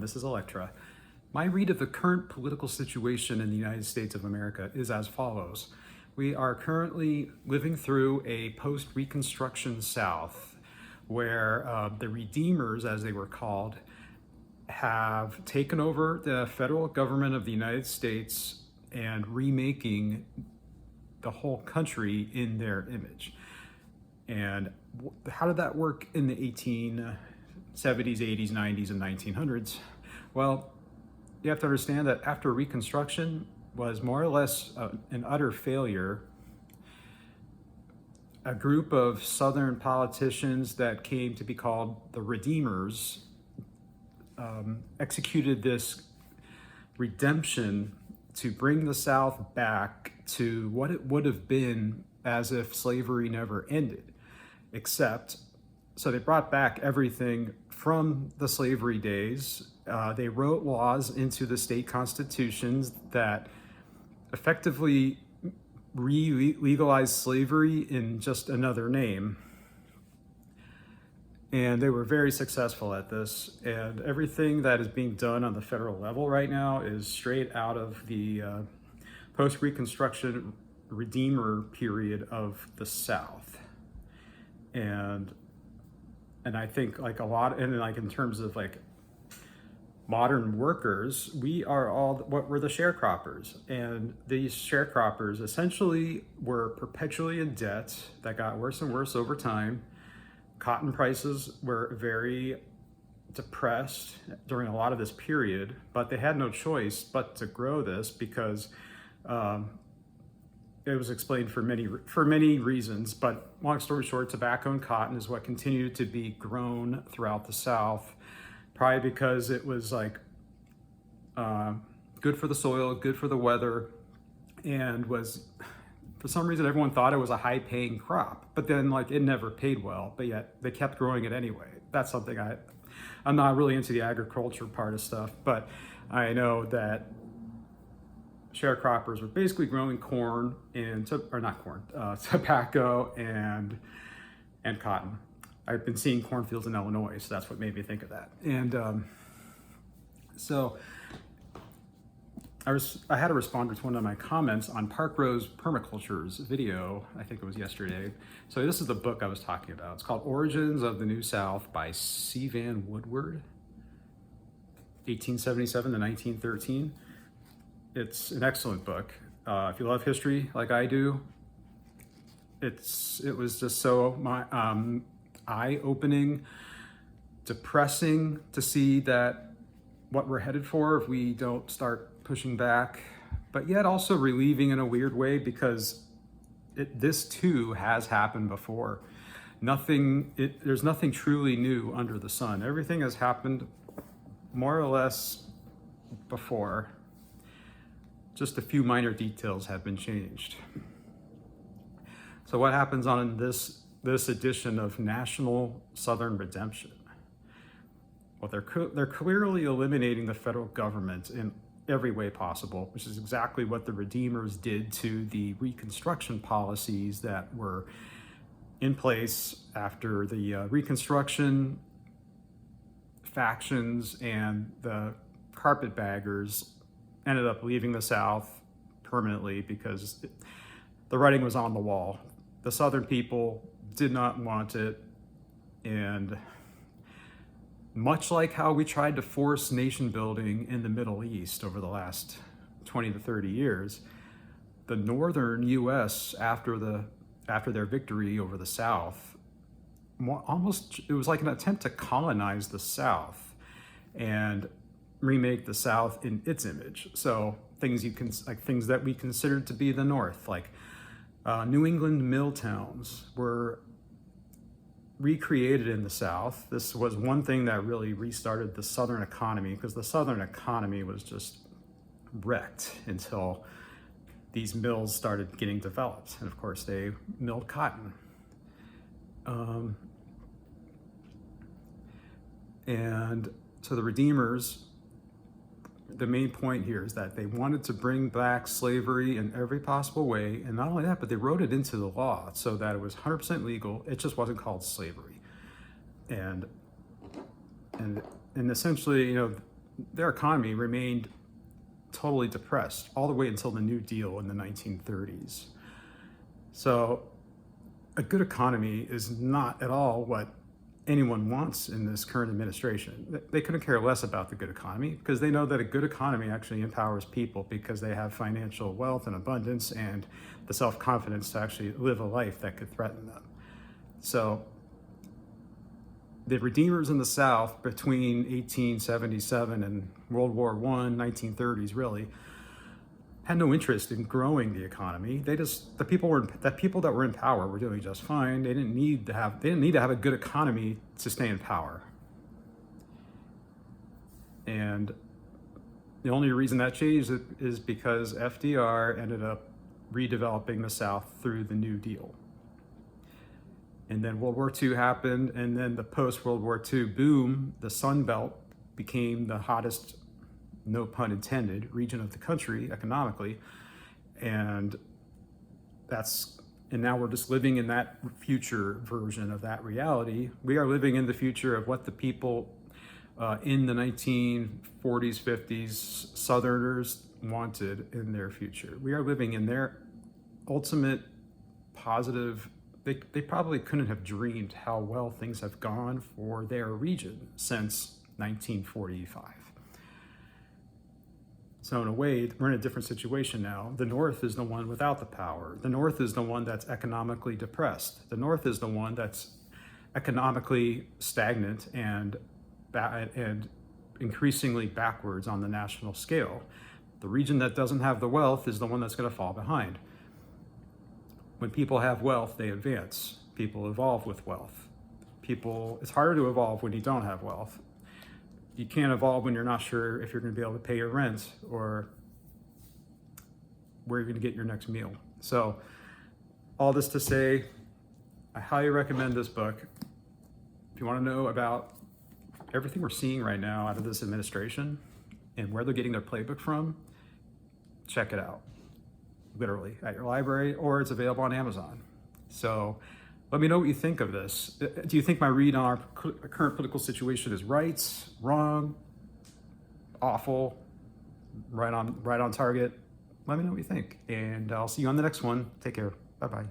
this is Electra. My read of the current political situation in the United States of America is as follows. We are currently living through a post-Reconstruction South where the Redeemers, as they were called, have taken over the federal government of the United States and remaking the whole country in their image. And how did that work in the 1870s, 80s, 90s, and 1900s? Well, you have to understand that after Reconstruction was more or less an utter failure, a group of Southern politicians that came to be called the Redeemers executed this redemption to bring the South back to what it would have been as if slavery never ended, except, so they brought back everything from the slavery days. They wrote laws into the state constitutions that effectively legalized slavery in just another name. And they were very successful at this. And everything that is being done on the federal level right now is straight out of the post-Reconstruction Redeemer period of the South. And I think like a lot, and like in terms of like modern workers, we are all what were the sharecroppers, and these sharecroppers essentially were perpetually in debt that got worse and worse over time. Cotton prices were very depressed during a lot of this period, but they had no choice but to grow this because it was explained for many reasons. But long story short, tobacco and cotton is what continued to be grown throughout the South. Probably because it was like good for the soil, good for the weather, and was, for some reason, everyone thought it was a high-paying crop. But then, like, it never paid well, but yet they kept growing it anyway. That's something I'm not really into the agriculture part of stuff, but I know that sharecroppers were basically growing corn and, or not corn, tobacco and cotton. I've been seeing cornfields in Illinois, so that's what made me think of that. And so I had to respond to one of my comments on Park Rose Permaculture's video, I think it was yesterday. So this is the book I was talking about. It's called Origins of the New South by C. Van Woodward, 1877 to 1913. It's an excellent book. If you love history like I do, it was just so eye-opening, depressing to see that what we're headed for if we don't start pushing back, but yet also relieving in a weird way because this too has happened before. There's nothing truly new under the sun. Everything has happened more or less before. Just a few minor details have been changed. So what happens on this edition of National Southern Redemption? Well, they're clearly eliminating the federal government in every way possible, which is exactly what the Redeemers did to the Reconstruction policies that were in place after the Reconstruction factions and the carpetbaggers ended up leaving the South permanently because the writing was on the wall. The Southern people did not want it, and much like how we tried to force nation building in the Middle East over the last 20 to 30 years, the northern U.S. after their victory over the South, it was like an attempt to colonize the South and remake the South in its image. So things that we considered to be the North, like New England mill towns, were recreated in the South. This was one thing that really restarted the Southern economy, because the Southern economy was just wrecked until these mills started getting developed. And of course, they milled cotton. And so the Redeemers, the main point here is that they wanted to bring back slavery in every possible way. And not only that, but they wrote it into the law so that it was 100% legal. It just wasn't called slavery. And essentially, their economy remained totally depressed all the way until the New Deal in the 1930s. So a good economy is not at all what anyone wants in this current administration. They couldn't care less about the good economy because they know that a good economy actually empowers people because they have financial wealth and abundance and the self-confidence to actually live a life that could threaten them. So the redeemers in the South between 1877 and World War I, 1930s really, had no interest in growing the economy. The people that were in power were doing just fine. They didn't need to have a good economy to stay in power. And the only reason that changed is because FDR ended up redeveloping the South through the New Deal. And then World War II happened, and then the post-World War II boom, the Sun Belt became the hottest, no pun intended, region of the country economically. And now we're just living in that future version of that reality. We are living in the future of what the people in the 1940s, 50s, Southerners wanted in their future. We are living in their ultimate positive. They probably couldn't have dreamed how well things have gone for their region since 1945. So in a way, we're in a different situation now. The North is the one without the power. The North is the one that's economically depressed. The North is the one that's economically stagnant and increasingly backwards on the national scale. The region that doesn't have the wealth is the one that's going to fall behind. When people have wealth, they advance. People evolve with wealth. It's harder to evolve when you don't have wealth. You can't evolve when you're not sure if you're going to be able to pay your rent or where you're going to get your next meal. So all this to say, I highly recommend this book. If you want to know about everything we're seeing right now out of this administration and where they're getting their playbook from, check it out. Literally at your library, or it's available on Amazon. So let me know what you think of this. Do you think my read on our current political situation is right, wrong, awful, right on target? Let me know what you think, and I'll see you on the next one. Take care. Bye-bye.